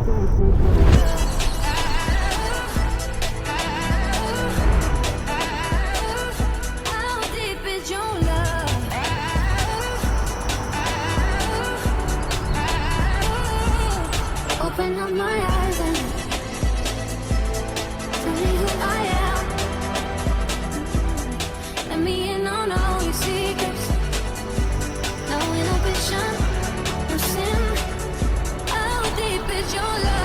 How deep is your love? Open up my eyes and tell me who I am. Let me in on all your secrets. No inhibition, no sin. How deep is your love?